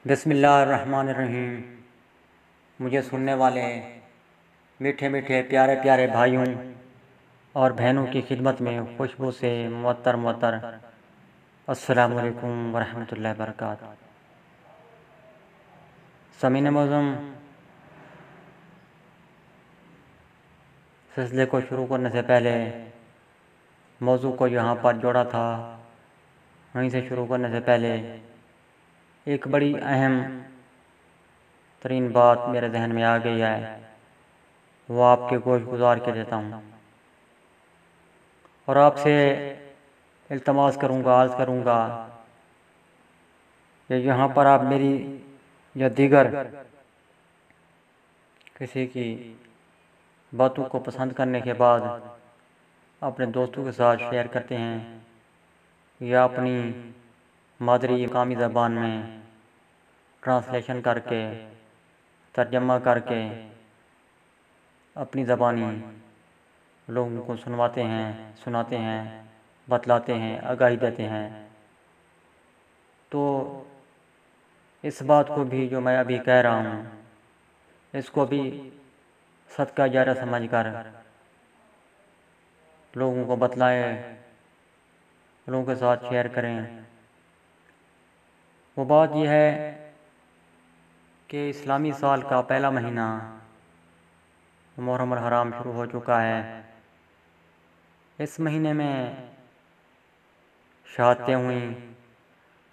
बिस्मिल्लाहिर्रहमानिर्रहीम। मुझे सुनने वाले मीठे मीठे प्यारे प्यारे भाइयों और बहनों की खिदमत में खुशबू से मुअत्तर अस्सलामु अलैकुम वरहमतुल्लाहि वबरकातुहू। समीन मौज़ूम, सिलसिले को शुरू करने से पहले मौजू को यहाँ पर जोड़ा था, वहीं से शुरू करने से पहले एक बड़ी अहम तरीन बात मेरे जहन में आ गई है, वो आपके गोश गुजार के देता हूँ और आपसे इल्तमास करूँगा, अर्ज़ करूँगा कि यहाँ पर आप मेरी या दीगर किसी की बातों को पसंद करने के बाद अपने दोस्तों के साथ शेयर करते हैं या अपनी मादरी मकामी ज़बान में ट्रांसलेशन करके तर्जमा करके अपनी ज़बानी लोगों को सुनवाते हैं, सुनाते हैं, बतलाते हैं, आगाही देते हैं, तो इस बात को भी जो मैं अभी कह रहा हूँ, इसको भी सदका जारा समझकर लोगों को बतलाएं, लोगों के साथ शेयर करें। वो बात यह है कि इस्लामी साल का पहला महीना मुहर्रम हराम शुरू हो चुका है। इस महीने में शहादतें हुई,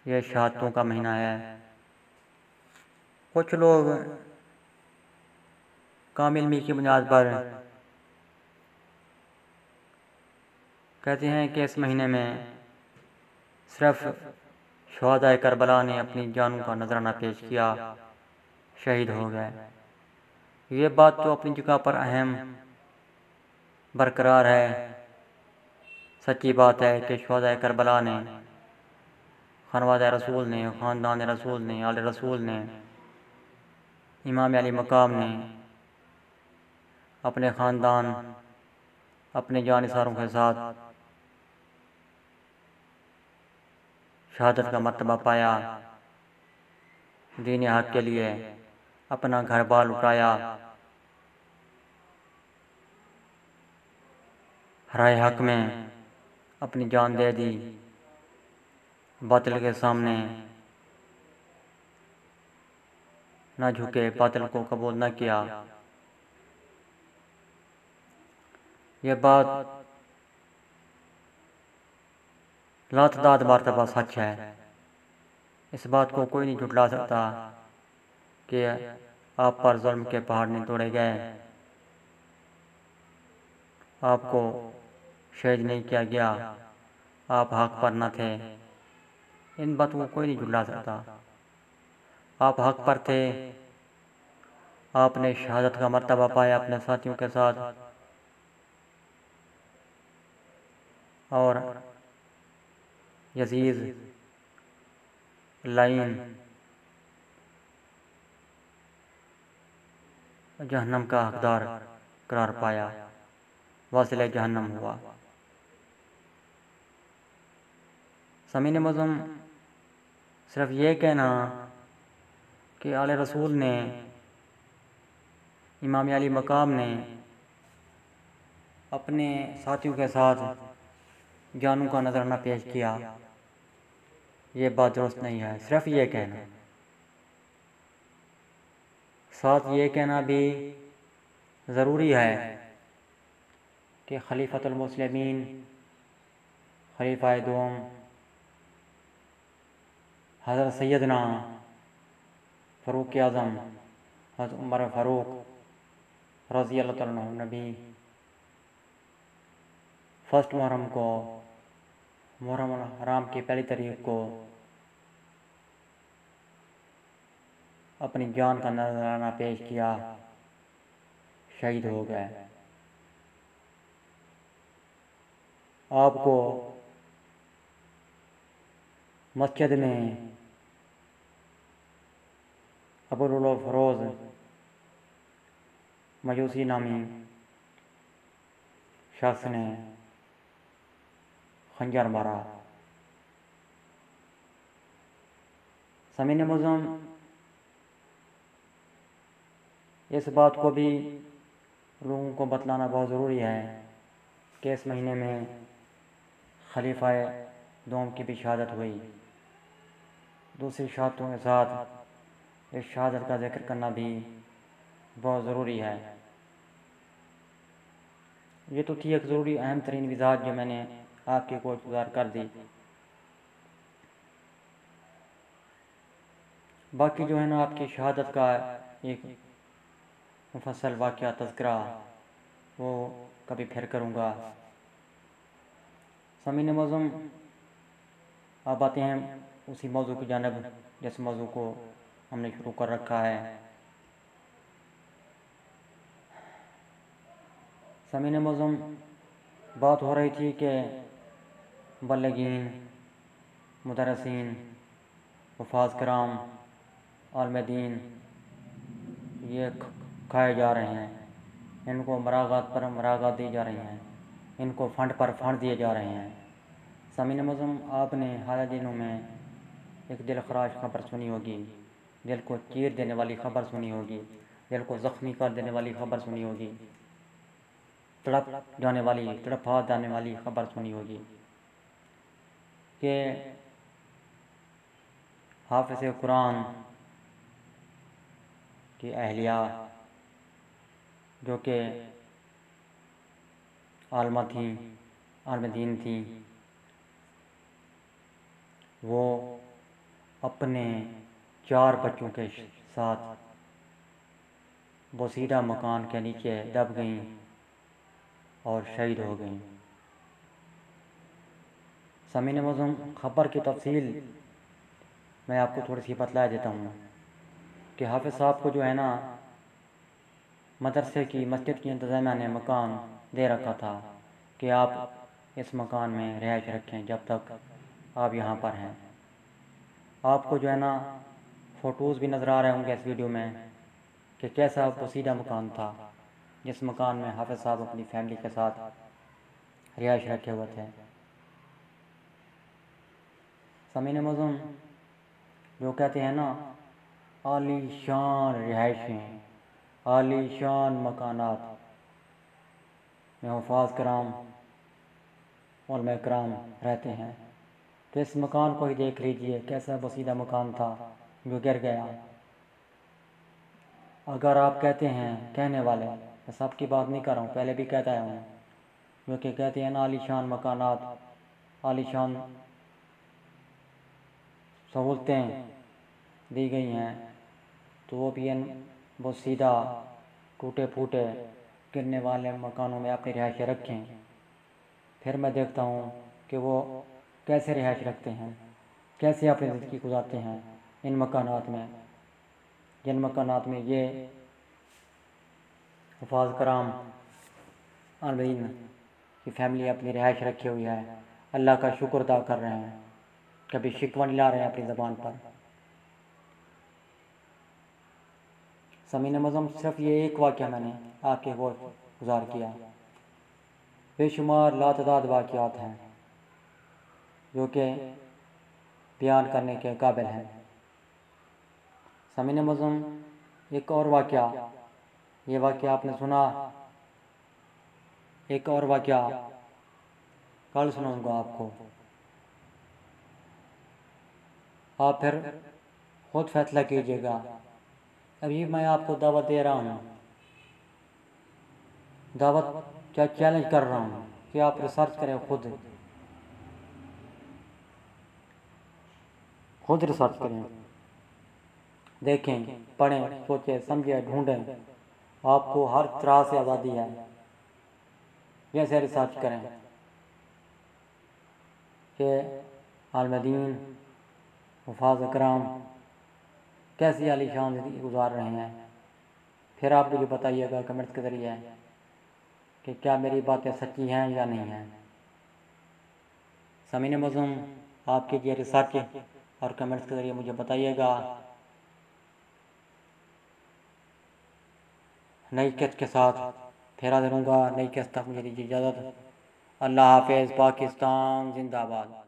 यह शहादतों का महीना है। कुछ लोग कामिल मी की बुनियाद पर कहते हैं कि इस महीने में सिर्फ शहादाए करबला ने अपनी जानों का नजराना पेश किया, शहीद हो गए। ये बात तो अपनी जगह पर अहम बरकरार है। सच्ची बात है कि शहादाए करबला ने, खनवादा रसूल ने, ख़ानदान रसूल ने, आले रसूल ने, इमाम अली मकाम ने अपने ख़ानदान, अपने जानिसारों के साथ शहादत का मर्तबा पाया, दीन हक के लिए अपना घर बार लुटाया, राह हक में अपनी जान दे दी, बातिल के सामने न झुके, बातिल को कबूल न किया। यह बात लातदाद मर्तबा सच है। इस बात को कोई नहीं झुठला सकता कि आप पर जुल्म के पहाड़ नहीं तोड़े गए, आपको शहीद नहीं किया गया, आप हक पर न थे। इन बातों को कोई नहीं झुठला सकता। आप हक पर थे, आपने शहादत का मर्तबा पाया अपने साथियों के साथ, और यजीज़ लाइन जहन्नम का हकदार करार पाया, वासिले जहन्नम हुआ। समीन मज़ूम, सिर्फ ये कहना कि आले रसूल ने, इमाम अली मकाम ने अपने साथियों के साथ जानों का नजराना पेश किया, ये बात दुरुस्त नहीं है। सिर्फ ये कहना, साथ ये कहना भी ज़रूरी है कि खलीफतुल मुस्लिमीन, खलीफा दोम हज़रत सैयदना फ़ारूक आज़म हज़रत उमर फ़ारूक रज़ी अल्लाह तआला अन्हु नबी फर्स्ट मुहर्रम को, मुहर्रम हराम की पहली तारीख को अपनी जान का नजराना पेश किया, शहीद हो गए। आपको मस्जिद में अबुल फरोज़ मयूसी नामी शख्स ने खंजर मारा। समीन मुज़्ज़म, इस बात को भी लोगों को बतलाना बहुत ज़रूरी है कि इस महीने में खलीफा दोम की भी शहादत हुई। दूसरी शहादतों के साथ इस शहादत का जिक्र करना भी बहुत ज़रूरी है। ये तो थी एक ज़रूरी अहम तरीन वजाहत जो मैंने आपके को गुजार कर दी। बाकी जो है ना आपकी शहादत का एक मुफस्सल वाक़या तज़किरा वो कभी फिर करूँगा। समीन मौज़ूम अब आते हैं उसी मौजू की जानब जिस मौजू को हमने शुरू कर रखा है। समीन मौज़ूम बात हो रही थी कि बल्लगीन, मुदरसिन, वफ़ाज़ कराम, आलमदीन ये खाए जा रहे हैं, इनको मरागात पर मरागात दी जा रही हैं, इनको फ़ंड पर फ़ंड दिए जा रहे हैं। समीन मौज़ूम आपने हाल दिनों में एक दिल खराश खबर सुनी होगी, दिल को चीर देने वाली खबर सुनी होगी, दिल को ज़ख्मी कर देने वाली खबर सुनी होगी, तड़पा जाने वाली खबर सुनी होगी कि हाफ़िज़ कुरान की अहलिया जो कि आलमा थी, आलमदीन थी, वो अपने 4 बच्चों के साथ बोसीदा मकान के नीचे दब गईं और शहीद हो गईं। समीन मौज़ूम ख़बर की तफसील मैं आपको थोड़ी सी बतला देता हूँ कि हाफ़िज़ साहब को जो है ना मदरसे की मस्जिद की इंतज़ामिया ने मकान दे रखा था कि आप इस मकान में रिहाइश रखें जब तक आप यहाँ पर हैं। आपको जो है ना फ़ोटोज़ भी नज़र आ रहे होंगे इस वीडियो में कि कैसा बोसीदा मकान था जिस मकान में हाफ़िज़ साहब अपनी फैमिली के साथ रिहाइश रखे हुए थे। समीन मौज़ूम जो कहते हैं ना आलीशान रिहाइशें, आलीशान मकानात में हुफ़ाज़ कराम उलमा कराम रहते हैं, तो इस मकान को ही देख लीजिए कैसा बसीदा मकान था जो गिर गया। अगर आप कहते हैं कहने वाले, मैं सबकी बात नहीं कर रहा हूँ, पहले भी कहता आया हूँ, जो कि कहते हैं ना आलीशान मकानात, आलीशान सहूलतें दी गई हैं, तो वो भी इन बसीदा टूटे फूटे गिरने वाले मकानों में अपनी रिहाइश रखें। फिर मैं देखता हूँ कि वो कैसे रिहाइश रखते हैं, कैसे अपनी ज़िंदगी गुजारते हैं इन मकानात में, जिन मकानात में ये हुफ़ाज़ कराम आलमदीन की फैमिली अपनी रिहाइश रखी हुई है। अल्लाह का शुक्र अदा कर रहे हैं, कभी शिकवा नहीं ला रहे हैं अपनी ज़बान पर। समीन मौज़ूम सिर्फ ये एक वाक़या मैंने आपके गौर गुजार किया, बेशुमार लातदाद वाक़यात हैं जो कि बयान करने के काबिल हैं। समीन मौज़ूम एक और वाक़या, ये वाक़या आपने सुना, एक और वाक़या कल सुनाऊँगा आपको, आप फिर खुद फैसला कीजिएगा। अभी मैं आपको दावत दे रहा हूँ, दावत क्या चैलेंज कर रहा हूँ कि आप रिसर्च करें, खुद रिसर्च करें, देखें, पढ़ें, सोचें, समझें, ढूंढें। आपको हर तरह से आज़ादी है, जैसे रिसर्च करें कि आलमदीन हुफ़ाज़ कराम कैसी आलीशान ज़िंदगी गुजार रहे हैं। फिर आप मुझे बताइएगा कमेंट्स के ज़रिए कि क्या मेरी बातें सच्ची हैं या नहीं हैं। समीन मौज़ूम आप कीजिए रिसर्च और कमेंट्स के ज़रिए मुझे बताइएगा। नई किस्त के साथ फिर हाज़िर होऊंगा, नई किस्त तक मुझे दीजिए इजाज़त। अल्लाह हाफ़िज़, पाकिस्तान जिंदाबाद।